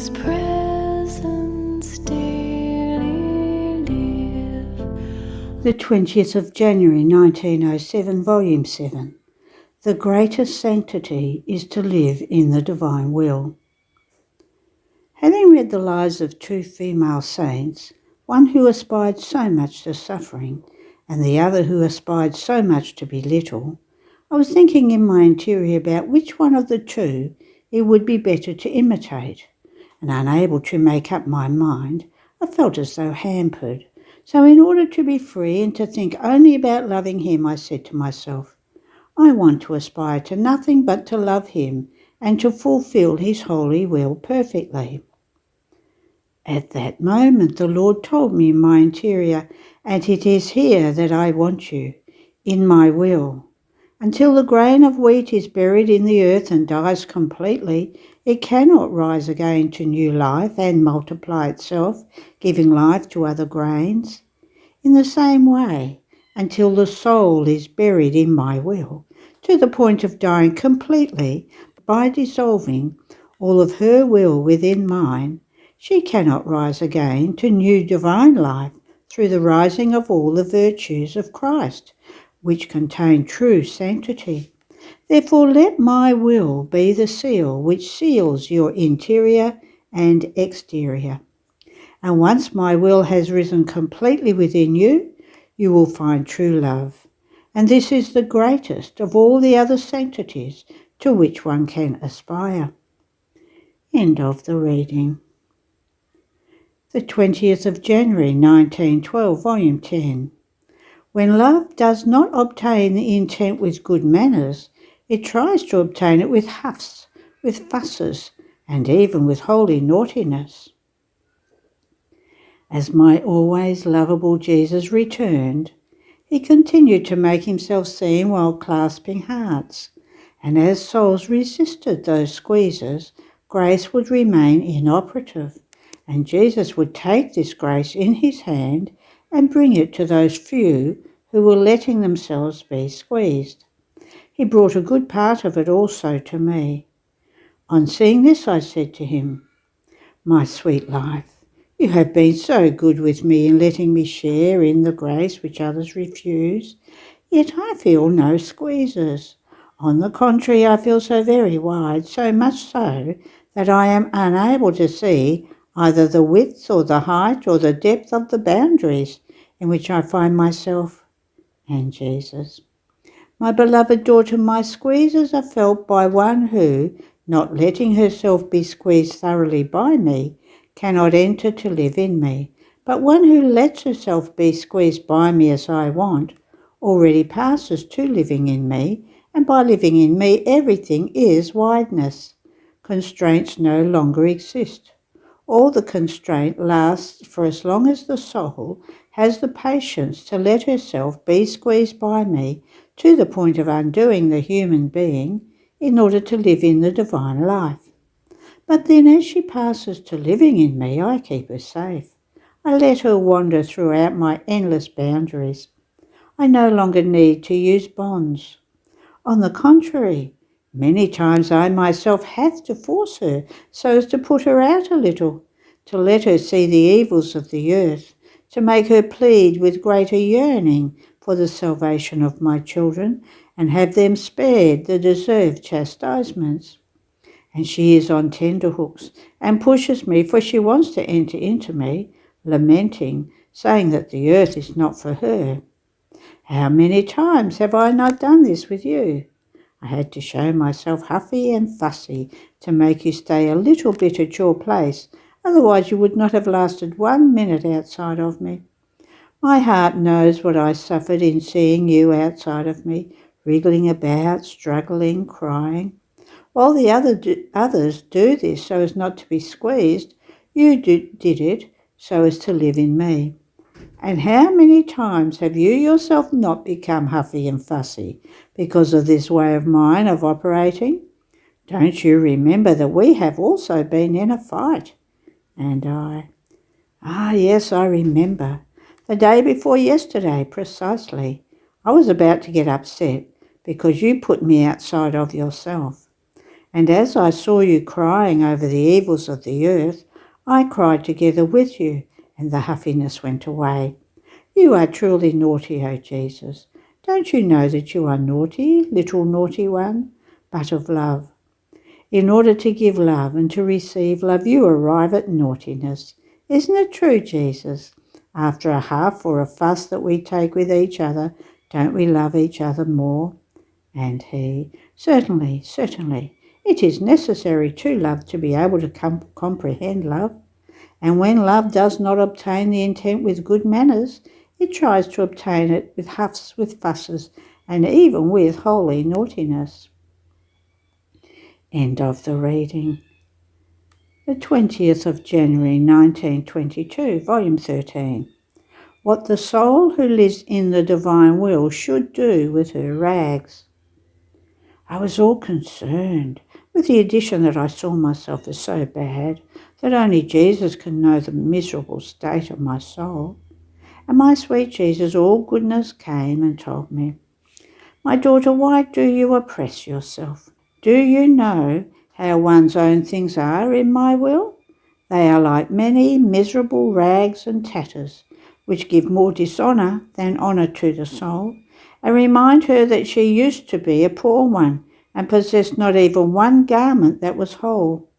His presence daily live. The 20th of January 1907, Volume 7. The greatest sanctity is to live in the divine will. Having read the lives of two female saints, one who aspired so much to suffering and the other who aspired so much to be little, I was thinking in my interior about which one of the two it would be better to imitate, and unable to make up my mind, I felt as though hampered. So in order to be free and to think only about loving him, I said to myself, I want to aspire to nothing but to love him and to fulfill his holy will perfectly. At that moment the Lord told me in my interior, and it is here that I want you, in my will. Until the grain of wheat is buried in the earth and dies completely, it cannot rise again to new life and multiply itself, giving life to other grains. In the same way, until the soul is buried in my will, to the point of dying completely by dissolving all of her will within mine, she cannot rise again to new divine life through the rising of all the virtues of Christ, which contain true sanctity. Therefore let my will be the seal which seals your interior and exterior. And once my will has risen completely within you, you will find true love. And this is the greatest of all the other sanctities to which one can aspire. End of the reading. The 20th of January 1912, Volume 10. When love does not obtain the intent with good manners, it tries to obtain it with huffs, with fusses, and even with holy naughtiness. As my always lovable Jesus returned, he continued to make himself seen while clasping hearts, and as souls resisted those squeezes, grace would remain inoperative, and Jesus would take this grace in his hand and bring it to those few who were letting themselves be squeezed. He brought a good part of it also to me. On seeing this, I said to him, My sweet life, you have been so good with me in letting me share in the grace which others refuse, yet I feel no squeezes. On the contrary, I feel so very wide, so much so that I am unable to see either the width or the height or the depth of the boundaries in which I find myself and Jesus. My beloved daughter, my squeezes are felt by one who, not letting herself be squeezed thoroughly by me, cannot enter to live in me, but one who lets herself be squeezed by me as I want, already passes to living in me, and by living in me everything is wideness. Constraints no longer exist. All the constraint lasts for as long as the soul has the patience to let herself be squeezed by me to the point of undoing the human being in order to live in the divine life. But then as she passes to living in me, I keep her safe. I let her wander throughout my endless boundaries. I no longer need to use bonds. On the contrary, many times I myself have to force her so as to put her out a little, to let her see the evils of the earth, to make her plead with greater yearning for the salvation of my children and have them spared the deserved chastisements. And she is on tenterhooks and pushes me, for she wants to enter into me, lamenting, saying that the earth is not for her. How many times have I not done this with you? I had to show myself huffy and fussy to make you stay a little bit at your place, otherwise you would not have lasted 1 minute outside of me. My heart knows what I suffered in seeing you outside of me, wriggling about, struggling, crying. While the others do this so as not to be squeezed, you did it so as to live in me. And how many times have you yourself not become huffy and fussy because of this way of mine of operating? Don't you remember that we have also been in a fight? And I, yes, I remember. The day before yesterday, precisely. I was about to get upset because you put me outside of yourself. And as I saw you crying over the evils of the earth, I cried together with you, and the huffiness went away. You are truly naughty, O Jesus. Don't you know that you are naughty, little naughty one, but of love? In order to give love and to receive love, you arrive at naughtiness. Isn't it true, Jesus? After a huff or a fuss that we take with each other, don't we love each other more? And he, certainly, certainly. It is necessary to love to be able to comprehend love. And when love does not obtain the intent with good manners, it tries to obtain it with huffs, with fusses, and even with holy naughtiness. End of the reading. The 20th of January 1922, Volume 13. What the soul who lives in the divine will should do with her rags. I was all concerned, with the addition that I saw myself as so bad that only Jesus can know the miserable state of my soul. And my sweet Jesus, all goodness, came and told me, "My daughter, why do you oppress yourself? Do you know how one's own things are in my will? They are like many miserable rags and tatters, which give more dishonour than honour to the soul, and remind her that she used to be a poor one and possessed not even one garment that was whole.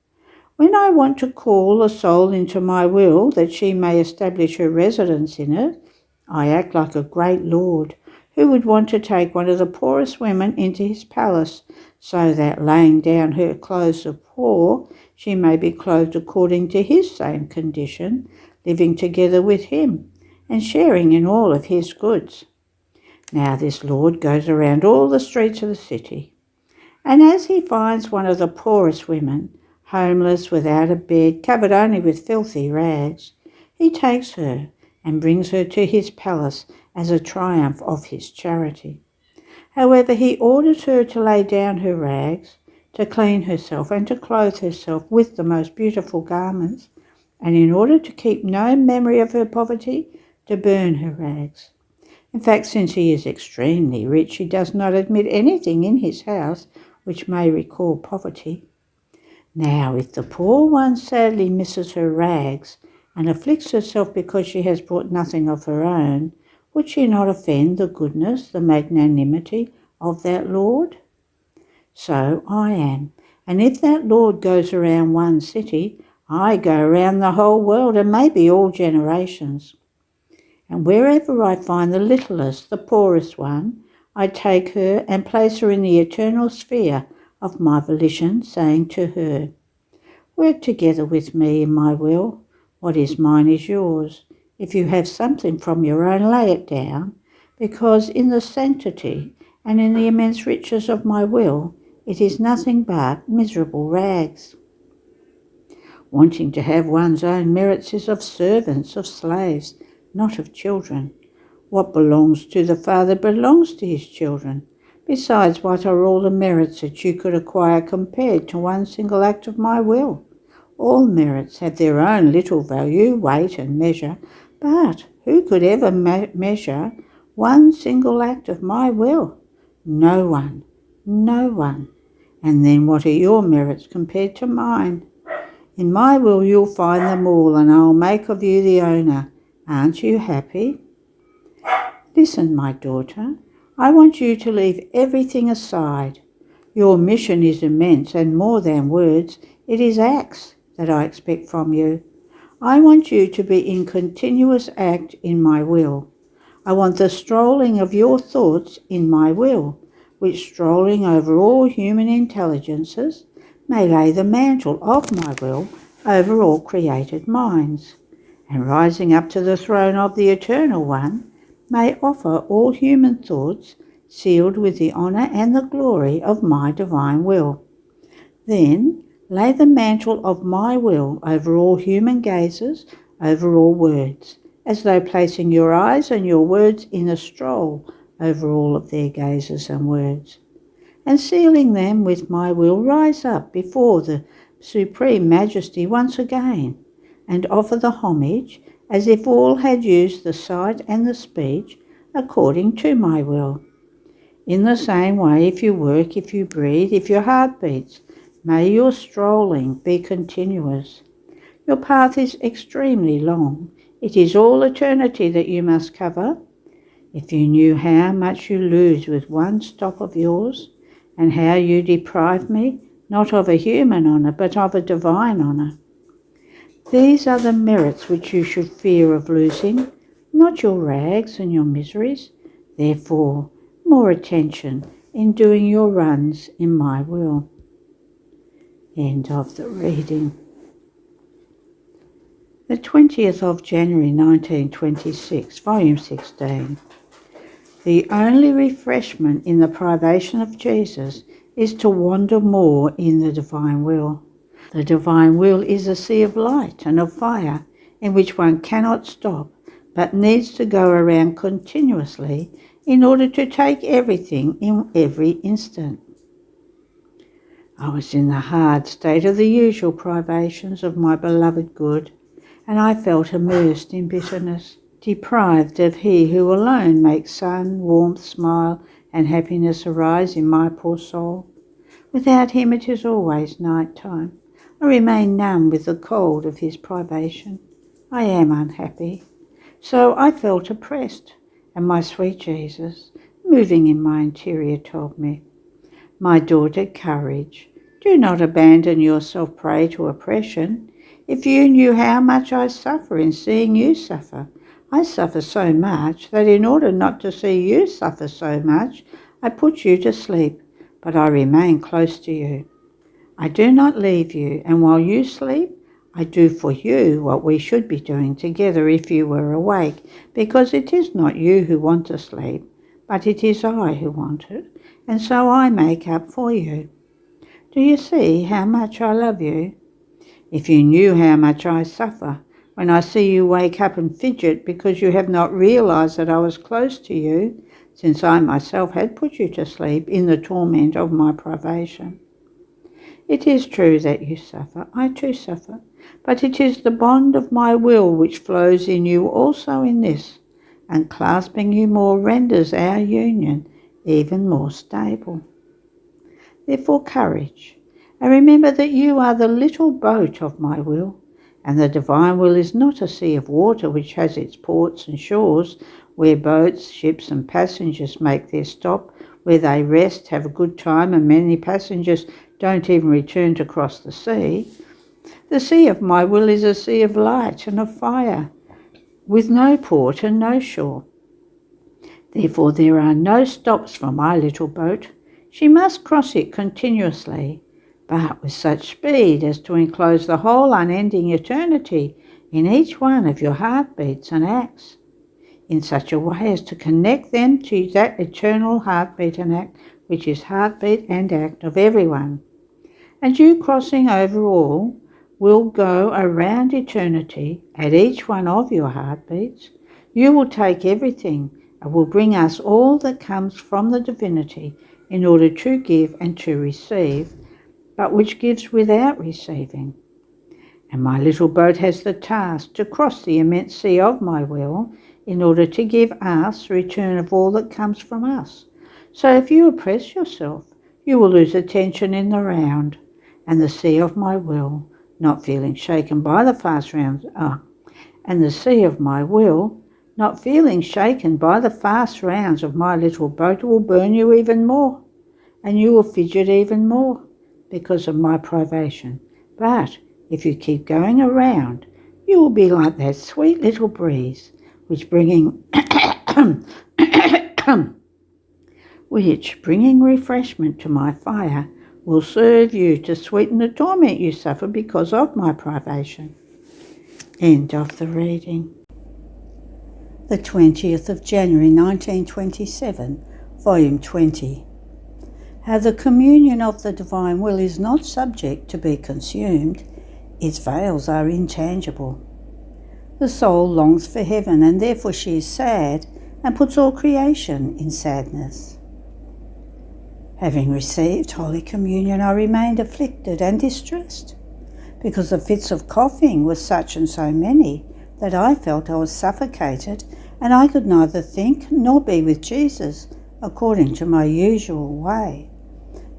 When I want to call a soul into my will that she may establish her residence in it, I act like a great lord who would want to take one of the poorest women into his palace, so that, laying down her clothes of poor, she may be clothed according to his same condition, living together with him, and sharing in all of his goods. Now this lord goes around all the streets of the city, and as he finds one of the poorest women, homeless, without a bed, covered only with filthy rags, he takes her and brings her to his palace as a triumph of his charity. However, he orders her to lay down her rags, to clean herself, and to clothe herself with the most beautiful garments, and in order to keep no memory of her poverty, to burn her rags. In fact, since he is extremely rich, he does not admit anything in his house which may recall poverty. Now, if the poor one sadly misses her rags and afflicts herself because she has brought nothing of her own, would she not offend the goodness, the magnanimity of that Lord? So I am, and if that Lord goes around one city, I go around the whole world and maybe all generations. And wherever I find the littlest, the poorest one, I take her and place her in the eternal sphere of my volition, saying to her, "Work together with me in my will. What is mine is yours. If you have something from your own, lay it down, because in the sanctity and in the immense riches of my will, it is nothing but miserable rags." Wanting to have one's own merits is of servants, of slaves, not of children. What belongs to the Father belongs to his children. Besides, what are all the merits that you could acquire compared to one single act of my will? All merits have their own little value, weight and measure, but who could ever measure one single act of my will? No one, no one. And then what are your merits compared to mine? In my will you'll find them all, and I'll make of you the owner. Aren't you happy? Listen, my daughter, I want you to leave everything aside. Your mission is immense, and more than words, it is acts that I expect from you. I want you to be in continuous act in my will. I want the strolling of your thoughts in my will, which strolling over all human intelligences may lay the mantle of my will over all created minds, and rising up to the throne of the Eternal One, may offer all human thoughts sealed with the honour and the glory of my divine will. Then lay the mantle of my will over all human gazes, over all words, as though placing your eyes and your words in a stroll over all of their gazes and words. And sealing them with my will, rise up before the Supreme Majesty once again, and offer the homage as if all had used the sight and the speech according to my will. In the same way, if you work, if you breathe, if your heart beats, May your strolling be continuous. Your path is extremely long. It is all eternity that you must cover. If you knew how much you lose with one stop of yours, and how you deprive me, not of a human honour, but of a divine honour. These are the merits which you should fear of losing, not your rags and your miseries. Therefore, more attention in doing your runs in my will. End of the reading. The 20th of January 1926, Volume 16. The only refreshment in the privation of Jesus is to wander more in the divine will. The divine will is a sea of light and of fire in which one cannot stop, but needs to go around continuously in order to take everything in every instant. I was in the hard state of the usual privations of my beloved good, and I felt immersed in bitterness, deprived of He who alone makes sun, warmth, smile, and happiness arise in my poor soul. Without Him it is always night time. I remain numb with the cold of His privation. I am unhappy. So I felt oppressed, and my sweet Jesus, moving in my interior, told me, "My daughter, courage. Do not abandon yourself prey to oppression. If you knew how much I suffer in seeing you suffer. I suffer so much that in order not to see you suffer so much, I put you to sleep, but I remain close to you. I do not leave you, and while you sleep, I do for you what we should be doing together if you were awake, because it is not you who want to sleep, but it is I who want it, and so I make up for you. Do you see how much I love you? If you knew how much I suffer when I see you wake up and fidget because you have not realized that I was close to you, since I myself had put you to sleep in the torment of my privation. It is true that you suffer, I too suffer, but it is the bond of my will which flows in you also in this, and clasping you more renders our union even more stable. Therefore courage, and remember that you are the little boat of my will, and the divine will is not a sea of water which has its ports and shores, where boats, ships and passengers make their stop, where they rest, have a good time, and many passengers don't even return to cross the sea. The sea of my will is a sea of light and of fire, with no port and no shore. Therefore there are no stops for my little boat. She must cross it continuously, but with such speed as to enclose the whole unending eternity in each one of your heartbeats and acts, in such a way as to connect them to that eternal heartbeat and act, which is heartbeat and act of everyone. And you crossing over all will go around eternity at each one of your heartbeats. You will take everything and will bring us all that comes from the divinity in order to give and to receive, but which gives without receiving. And my little boat has the task to cross the immense sea of my will in order to give us return of all that comes from us. So if you oppress yourself, you will lose attention in the round, and the sea of my will, not feeling shaken by the fast rounds, and the sea of my will, not feeling shaken by the fast rounds of my little boat, will burn you even more, and you will fidget even more because of my privation. But if you keep going around, you will be like that sweet little breeze, which bringing refreshment to my fire will serve you to sweeten the torment you suffer because of my privation. End of the reading. The 20th of January 1927, Volume 20. How the communion of the divine will is not subject to be consumed. Its veils are intangible. The soul longs for heaven, and therefore she is sad and puts all creation in sadness. Having received Holy Communion, I remained afflicted and distressed, because the fits of coughing were such and so many that I felt I was suffocated, and I could neither think nor be with Jesus according to my usual way.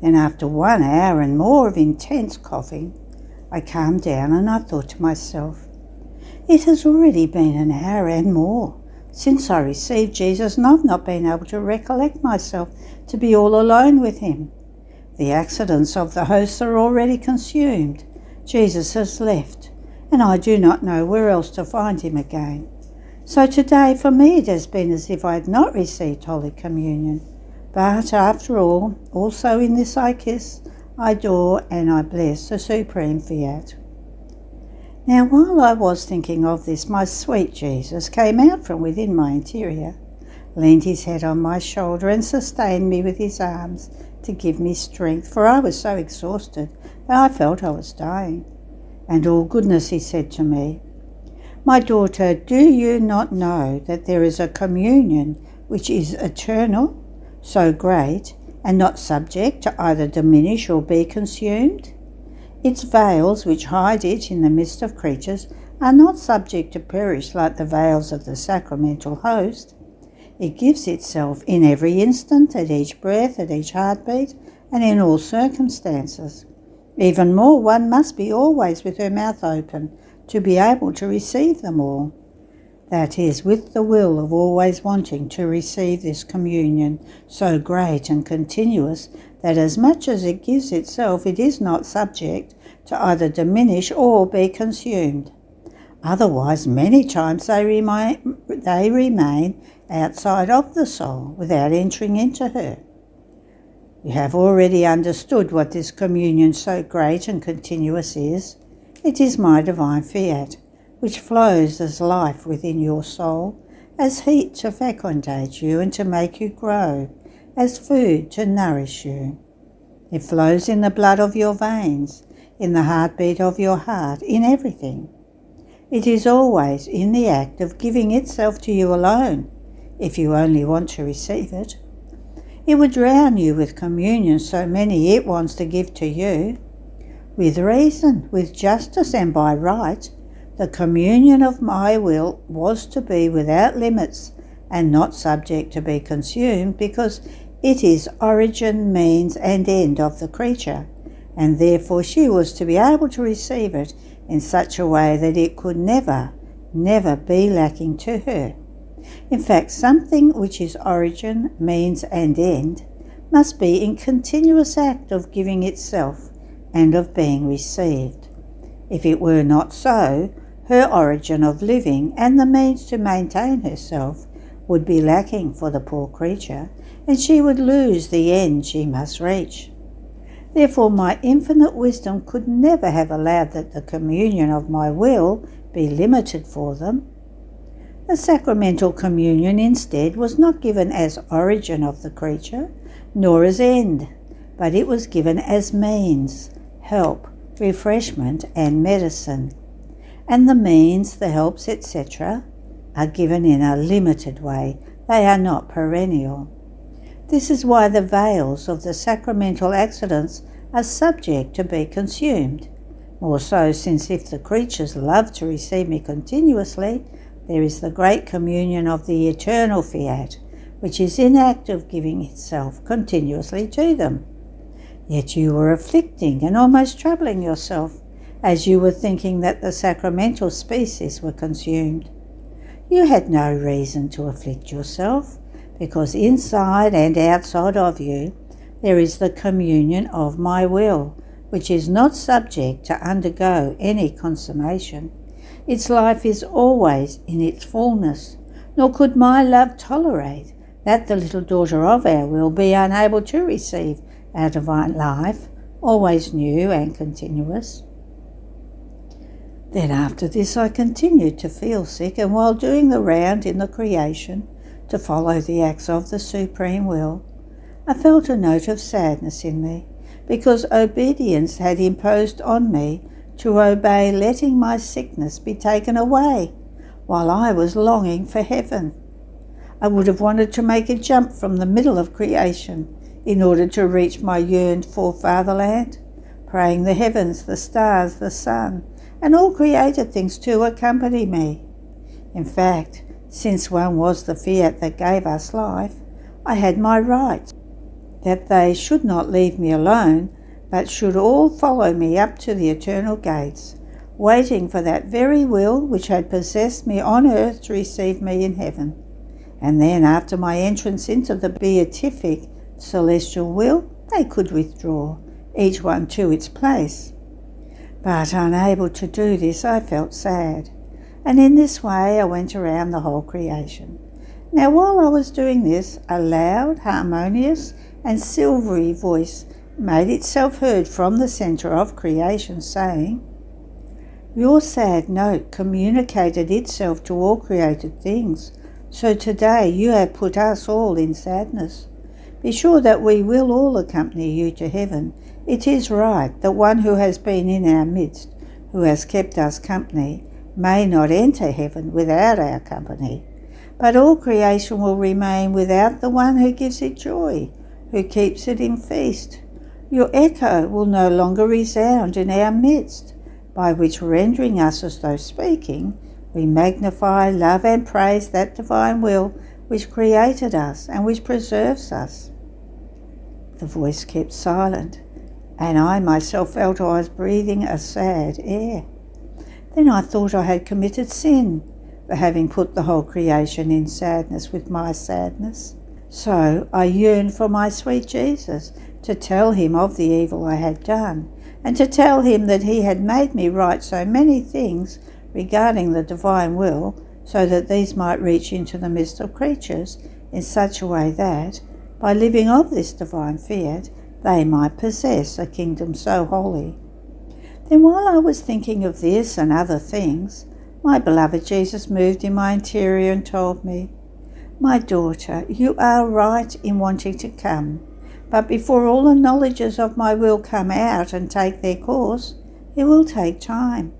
Then after 1 hour and more of intense coughing, I calmed down and I thought to myself, it has already been an hour and more since I received Jesus, and I've not been able to recollect myself to be all alone with him. The accidents of the hosts are already consumed. Jesus has left, and I do not know where else to find him again. So today for me it has been as if I had not received Holy Communion. But after all, also in this I kiss, I adore, and I bless the Supreme Fiat. Now while I was thinking of this, my sweet Jesus came out from within my interior, leaned his head on my shoulder and sustained me with his arms to give me strength, for I was so exhausted that I felt I was dying. And all goodness, he said to me, my daughter, do you not know that there is a communion which is eternal, so great, and not subject to either diminish or be consumed? Its veils, which hide it in the midst of creatures, are not subject to perish like the veils of the sacramental host. It gives itself in every instant, at each breath, at each heartbeat, and in all circumstances. Even more, one must be always with her mouth open to be able to receive them all. That is, with the will of always wanting to receive this communion, so great and continuous that as much as it gives itself, it is not subject to either diminish or be consumed. Otherwise, many times they remain outside of the soul without entering into her. You have already understood what this communion so great and continuous is. It is my divine fiat, which flows as life within your soul, as heat to fecundate you and to make you grow, as food to nourish you. It flows in the blood of your veins, in the heartbeat of your heart, in everything. It is always in the act of giving itself to you alone, if you only want to receive it. It would drown you with communion so many it wants to give to you. With reason, with justice, and by right, the communion of my will was to be without limits and not subject to be consumed, because it is origin, means, and end of the creature, and therefore she was to be able to receive it in such a way that it could never be lacking to her. In fact, something which is origin, means, and end must be in continuous act of giving itself and of being received. If it were not so, her origin of living and the means to maintain herself would be lacking for the poor creature, and she would lose the end she must reach. Therefore my infinite wisdom could never have allowed that the communion of my will be limited for them. The sacramental communion instead was not given as origin of the creature, nor as end, but it was given as means, help, refreshment, and medicine. And the means, the helps, etc., are given in a limited way. They are not perennial. This is why the veils of the sacramental accidents are subject to be consumed. More so, since if the creatures love to receive me continuously, there is the great communion of the eternal fiat, which is in act of giving itself continuously to them. Yet you were afflicting and almost troubling yourself, as you were thinking that the sacramental species were consumed. You had no reason to afflict yourself, because inside and outside of you there is the communion of my will, which is not subject to undergo any consummation. Its life is always in its fullness, nor could my love tolerate that the little daughter of our will be unable to receive our divine life, always new and continuous. Then after this I continued to feel sick, and while doing the round in the creation to follow the acts of the Supreme Will, I felt a note of sadness in me, because obedience had imposed on me to obey letting my sickness be taken away, while I was longing for heaven. I would have wanted to make a jump from the middle of creation in order to reach my yearned-for fatherland, praying the heavens, the stars, the sun, and all created things to accompany me. In fact, since one was the fiat that gave us life, I had my right. that they should not leave me alone, but should all follow me up to the eternal gates, waiting for that very will which had possessed me on earth to receive me in heaven. And then, after my entrance into the beatific celestial will, they could withdraw, each one to its place. But unable to do this, I felt sad, and in this way I went around the whole creation. Now while I was doing this, a loud, harmonious, and silvery voice made itself heard from the centre of creation, saying, "Your sad note communicated itself to all created things, so today you have put us all in sadness. Be sure that we will all accompany you to heaven. It is right that one who has been in our midst, who has kept us company, may not enter heaven without our company. But all creation will remain without the one who gives it joy, who keeps it in feast. Your echo will no longer resound in our midst, by which, rendering us as though speaking, we magnify, love and praise that divine will which created us and which preserves us." The voice kept silent, and I myself felt I was breathing a sad air. Then I thought I had committed sin for having put the whole creation in sadness with my sadness. So I yearned for my sweet Jesus, to tell him of the evil I had done, and to tell him that he had made me write so many things regarding the divine will, so that these might reach into the midst of creatures in such a way that, by living of this divine fiat, they might possess a kingdom so holy. Then while I was thinking of this and other things, my beloved Jesus moved in my interior and told me, "My daughter, you are right in wanting to come, but before all the knowledges of my will come out and take their course, it will take time.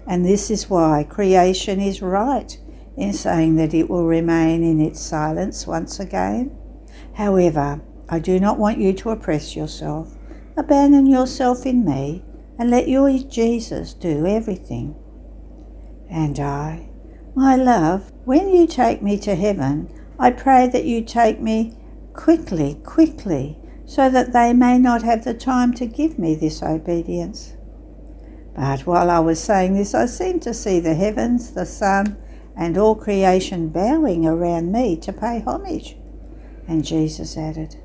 And this is why creation is right in saying that it will remain in its silence once again. However, I do not want you to oppress yourself. Abandon yourself in me and let your Jesus do everything." And I, "My love, when you take me to heaven, I pray that you take me quickly, so that they may not have the time to give me this obedience." But while I was saying this, I seemed to see the heavens, the sun, and all creation bowing around me to pay homage. And Jesus added,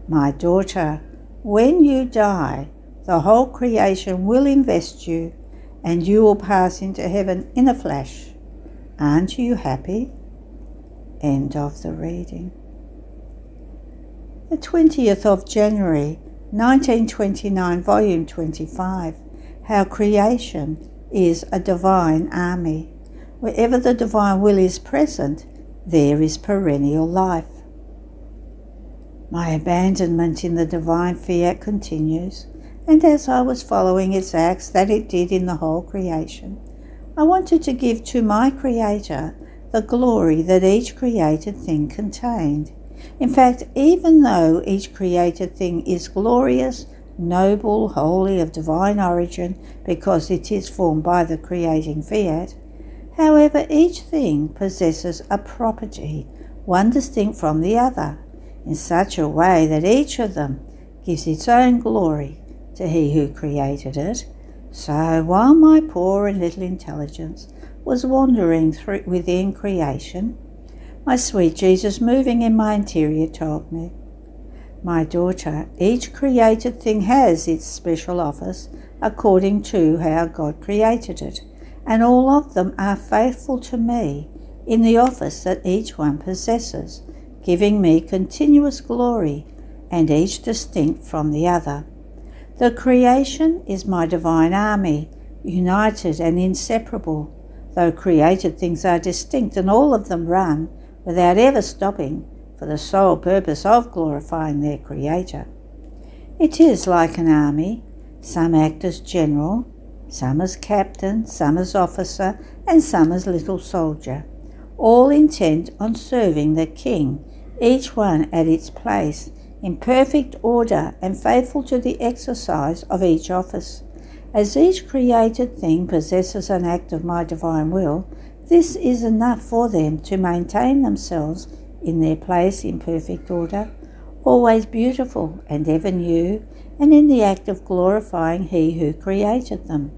"My daughter, when you die, the whole creation will invest you, and you will pass into heaven in a flash. Aren't you happy?" End of the reading. The 20th of January, 1929, Volume 25, How Creation is a Divine Army. Wherever the divine will is present, there is perennial life. My abandonment in the divine fiat continues, and as I was following its acts that it did in the whole creation, I wanted to give to my Creator the glory that each created thing contained. In fact, even though each created thing is glorious, noble, holy, of divine origin, because it is formed by the creating fiat, however, each thing possesses a property, one distinct from the other, in such a way that each of them gives its own glory to he who created it. So while my poor and little intelligence was wandering within creation, my sweet Jesus moving in my interior told me, "My daughter, each created thing has its special office according to how God created it, and all of them are faithful to me in the office that each one possesses, giving me continuous glory, and each distinct from the other. The creation is my divine army, united and inseparable, though created things are distinct and all of them run without ever stopping for the sole purpose of glorifying their Creator. It is like an army, some act as general, some as captain, some as officer, and some as little soldier, all intent on serving the King, each one at its place, in perfect order and faithful to the exercise of each office. As each created thing possesses an act of my divine will, this is enough for them to maintain themselves in their place in perfect order. always beautiful and ever new, and in the act of glorifying He who created them.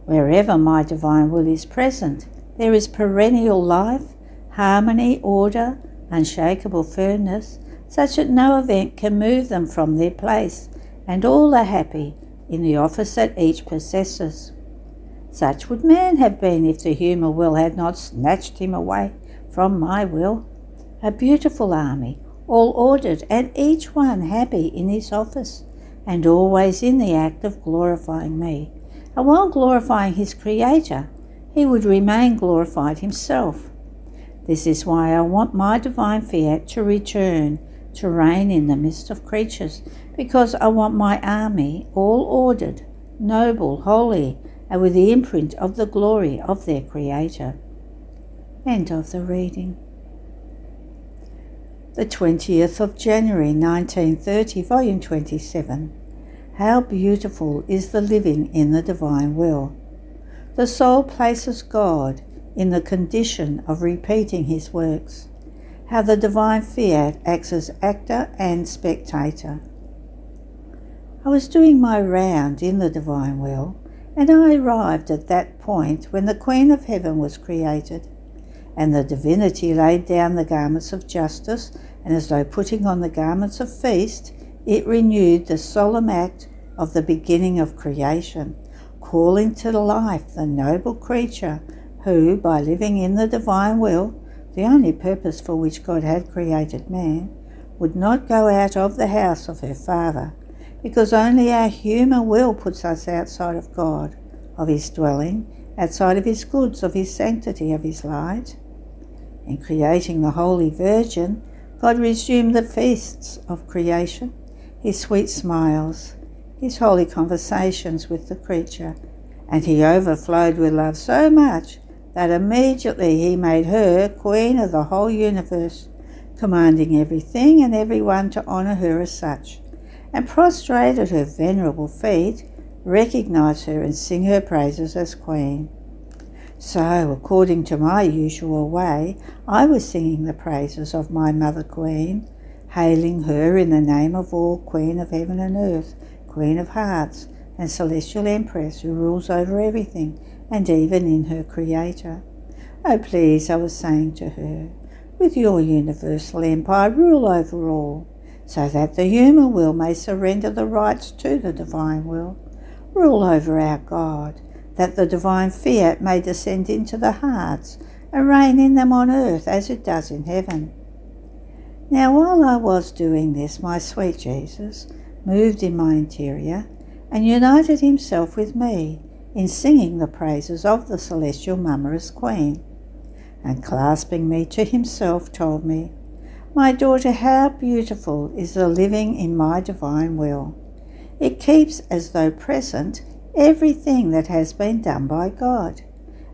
Wherever my divine will is present, there is perennial life, harmony, order, unshakable firmness, such that no event can move them from their place, and all are happy in the office that each possesses. Such would man have been if the human will had not snatched him away from my will. A beautiful army, all ordered, and each one happy in his office, and always in the act of glorifying me. And while glorifying his Creator, he would remain glorified himself. This is why I want my divine fiat to return to reign in the midst of creatures, because I want my army all ordered, noble, holy, and with the imprint of the glory of their Creator. End of the reading. The 20th of January 1930, Volume 27. How beautiful is the living in the divine will. The soul places God in the condition of repeating his works. How the divine fiat acts as actor and spectator. I was doing my round in the divine will, and I arrived at that point when the Queen of Heaven was created, and the divinity laid down the garments of justice, and as though putting on the garments of feast, it renewed the solemn act of the beginning of creation, calling to life the noble creature who, by living in the divine will, the only purpose for which God had created man, would not go out of the house of her Father, because only our human will puts us outside of God, of his dwelling, outside of his goods, of his sanctity, of his light. In creating the Holy Virgin, God resumed the feasts of creation, his sweet smiles, his holy conversations with the creature, and he overflowed with love so much that immediately he made her queen of the whole universe, commanding everything and everyone to honour her as such, and prostrate at her venerable feet, recognise her and sing her praises as queen. So, according to my usual way, I was singing the praises of my Mother Queen, hailing her in the name of all, Queen of Heaven and Earth, Queen of Hearts, and Celestial Empress who rules over everything, and even in her Creator. Oh, please, I was saying to her, with your universal empire, rule over all, so that the human will may surrender the rights to the divine will. Rule over our God, that the divine fiat may descend into the hearts and reign in them on earth as it does in heaven. Now, while I was doing this, my sweet Jesus moved in my interior and united himself with me in singing the praises of the celestial Mama as Queen, and clasping me to himself told me, "My daughter, how beautiful is the living in my divine will. It keeps as though present everything that has been done by God,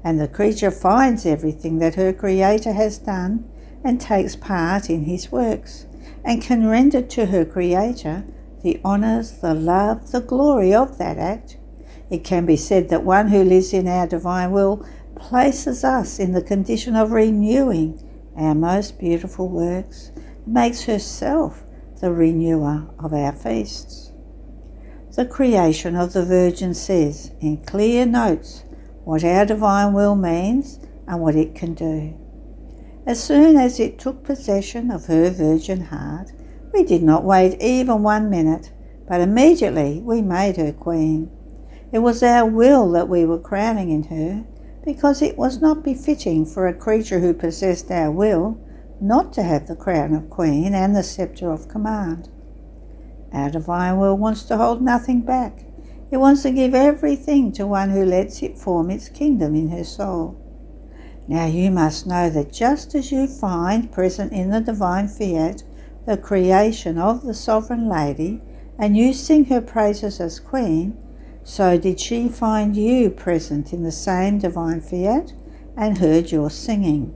and the creature finds everything that her Creator has done and takes part in his works, and can render to her Creator the honours, the love, the glory of that act. It can be said that one who lives in our divine will places us in the condition of renewing our most beautiful works, makes herself the renewer of our feasts." The creation of the Virgin says in clear notes what our divine will means and what it can do. As soon as it took possession of her virgin heart, we did not wait even 1 minute, but immediately we made her queen. It was our will that we were crowning in her, because it was not befitting for a creature who possessed our will not to have the crown of queen and the sceptre of command. Our divine will wants to hold nothing back. It wants to give everything to one who lets it form its kingdom in her soul. Now you must know that just as you find present in the divine fiat the creation of the sovereign lady, and you sing her praises as queen, so did she find you present in the same divine fiat and heard your singing.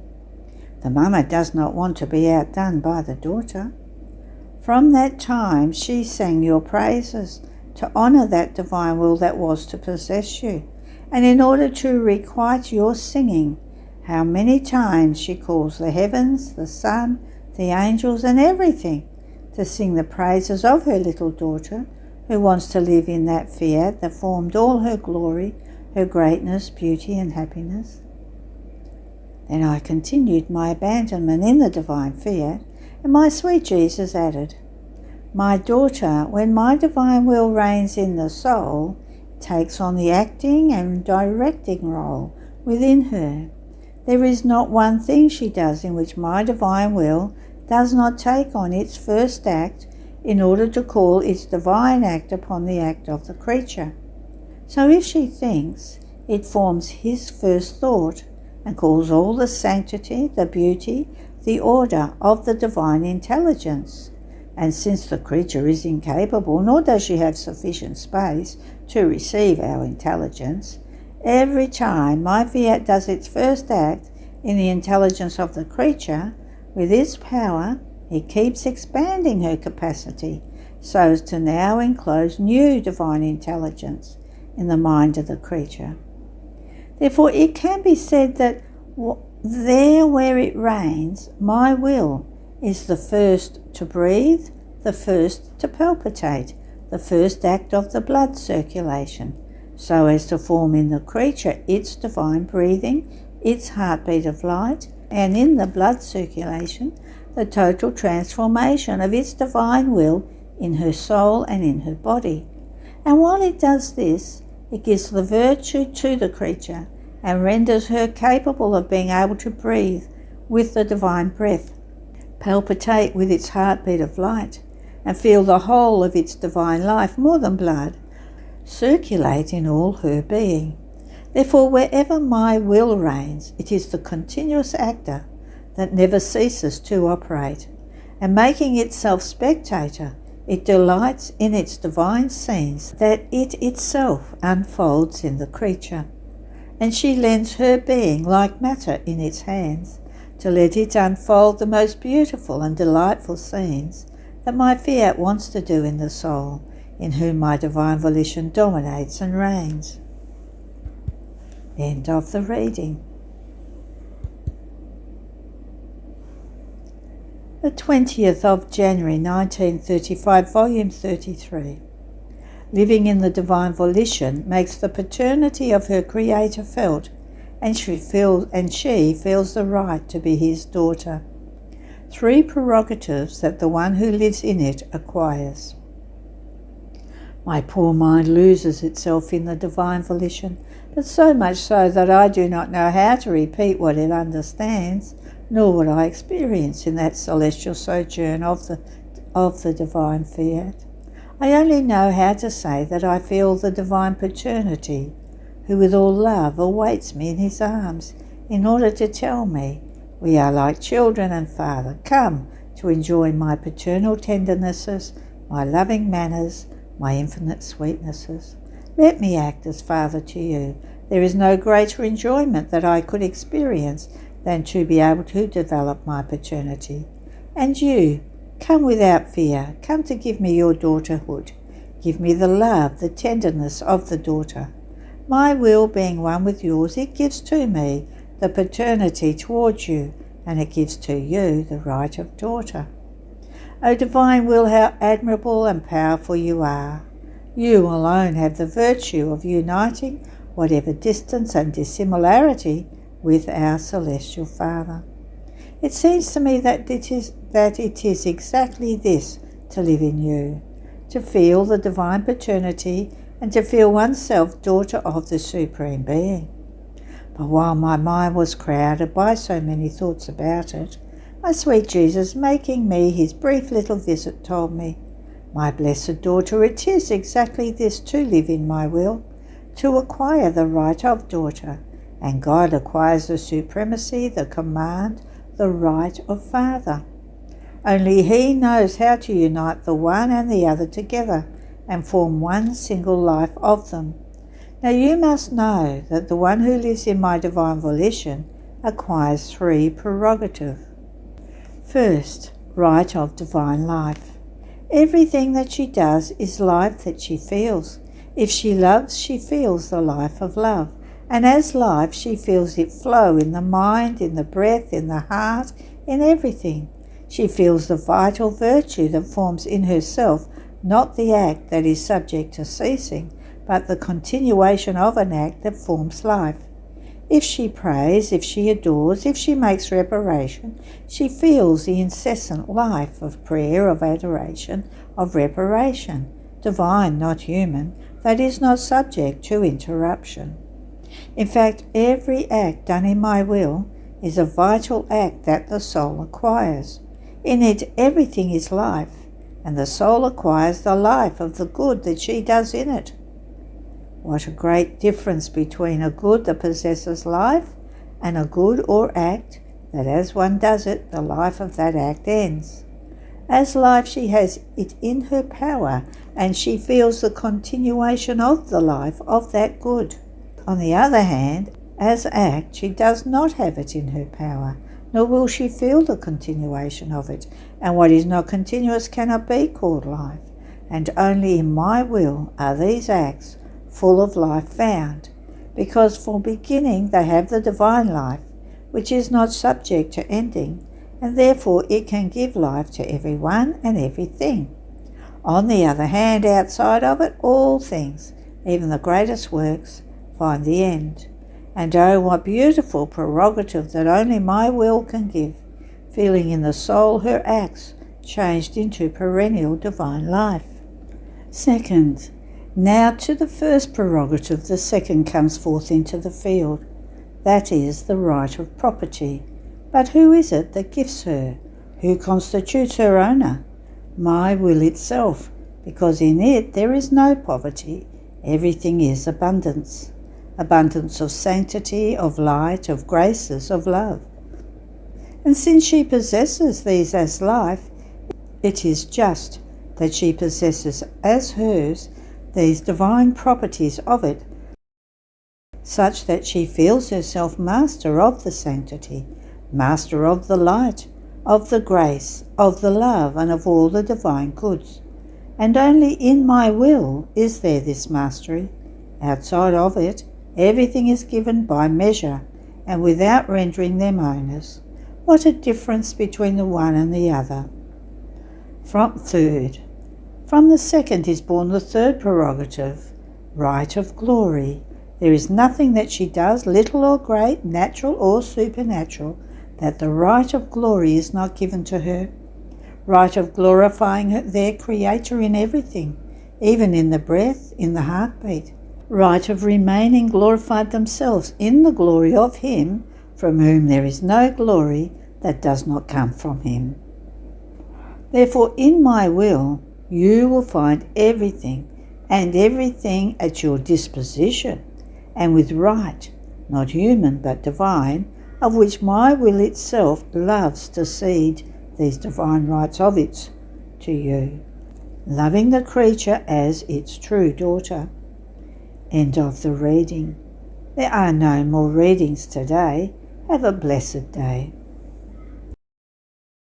The mama does not want to be outdone by the daughter. From that time she sang your praises to honour that divine will that was to possess you, and in order to requite your singing, how many times she calls the heavens, the sun, the angels, and everything to sing the praises of her little daughter, who wants to live in that fiat that formed all her glory, her greatness, beauty and happiness. Then I continued my abandonment in the divine fiat, and my sweet Jesus added, "My daughter, when my divine will reigns in the soul, it takes on the acting and directing role within her. There is not one thing she does in which my divine will does not take on its first act in order to call its divine act upon the act of the creature. So if she thinks, it forms his first thought and calls all the sanctity, the beauty, the order of the divine intelligence. And since the creature is incapable, nor does she have sufficient space to receive our intelligence, every time my fiat does its first act in the intelligence of the creature, with its power, it keeps expanding her capacity so as to now enclose new divine intelligence in the mind of the creature. Therefore, it can be said that there where it reigns, my will is the first to breathe, the first to palpitate, the first act of the blood circulation, so as to form in the creature its divine breathing, its heartbeat of light, and in the blood circulation, the total transformation of its divine will in her soul and in her body. And while it does this, it gives the virtue to the creature and renders her capable of being able to breathe with the divine breath, palpitate with its heartbeat of light, and feel the whole of its divine life, more than blood, circulate in all her being. Therefore, wherever my will reigns, it is the continuous actor that never ceases to operate, and making itself spectator, it delights in its divine scenes that it itself unfolds in the creature. And she lends her being like matter in its hands, to let it unfold the most beautiful and delightful scenes that my fiat wants to do in the soul, in whom my divine volition dominates and reigns." End of the reading. The 20th of January 1935, Volume 33. Living in the divine volition makes the paternity of her Creator felt, and she feels the right to be his daughter. 3 prerogatives that the one who lives in it acquires. My poor mind loses itself in the divine volition, but so much so that I do not know how to repeat what it understands, nor what I experience in that celestial sojourn of the divine fiat. I only know how to say that I feel the divine paternity, who with all love awaits me in his arms, in order to tell me, "We are like children, and Father, come to enjoy my paternal tendernesses, my loving manners, my infinite sweetnesses. Let me act as Father to you. There is no greater enjoyment that I could experience than to be able to develop my paternity. And you, come without fear, come to give me your daughterhood. Give me the love, the tenderness of the daughter. My will being one with yours, it gives to me the paternity towards you, and it gives to you the right of daughter. O divine will, how admirable and powerful you are! You alone have the virtue of uniting whatever distance and dissimilarity with our celestial Father. It seems to me that it is exactly this to live in you, to feel the divine paternity and to feel oneself daughter of the Supreme Being. But while my mind was crowded by so many thoughts about it, my sweet Jesus, making me his brief little visit, told me, "My blessed daughter, it is exactly this to live in my will, to acquire the right of daughter, and God acquires the supremacy, the command, the right of Father. Only he knows how to unite the one and the other together and form one single life of them. Now you must know that the one who lives in my divine volition acquires 3 prerogatives. First, right of divine life. Everything that she does is life that she feels. If she loves, she feels the life of love. And as life, she feels it flow in the mind, in the breath, in the heart, in everything. She feels the vital virtue that forms in herself, not the act that is subject to ceasing, but the continuation of an act that forms life. If she prays, if she adores, if she makes reparation, she feels the incessant life of prayer, of adoration, of reparation, divine, not human, that is not subject to interruption. In fact, every act done in my will is a vital act that the soul acquires. In it everything is life, and the soul acquires the life of the good that she does in it. What a great difference between a good that possesses life and a good or act that as one does it, the life of that act ends. As life, she has it in her power, and she feels the continuation of the life of that good. On the other hand, as act, she does not have it in her power, nor will she feel the continuation of it, and what is not continuous cannot be called life, and only in my will are these acts full of life found, because for beginning they have the divine life, which is not subject to ending, and therefore it can give life to everyone and everything. On the other hand, outside of it, all things, even the greatest works, find the end. And oh, what beautiful prerogative that only my will can give, feeling in the soul her acts changed into perennial divine life. Second, now to the first prerogative the second comes forth into the field. That is the right of property. But who is it that gives her? Who constitutes her owner? My will itself, because in it there is no poverty. Everything is abundance. Abundance of sanctity, of light, of graces, of love. And since she possesses these as life, it is just that she possesses as hers these divine properties of it, such that she feels herself master of the sanctity, master of the light, of the grace, of the love, and of all the divine goods. And only in my will is there this mastery. Outside of it, everything is given by measure, and without rendering them owners. What a difference between the one and the other. From the second is born the third prerogative, right of glory. There is nothing that she does, little or great, natural or supernatural, that the right of glory is not given to her. Right of glorifying their Creator in everything, even in the breath, in the heartbeat. Right of remaining glorified themselves in the glory of Him, from whom there is no glory that does not come from Him. Therefore, in my will, you will find everything, and everything at your disposition, and with right, not human but divine, of which my will itself loves to cede these divine rights of its to you, loving the creature as its true daughter. End of the reading. There are no more readings today. Have a blessed day.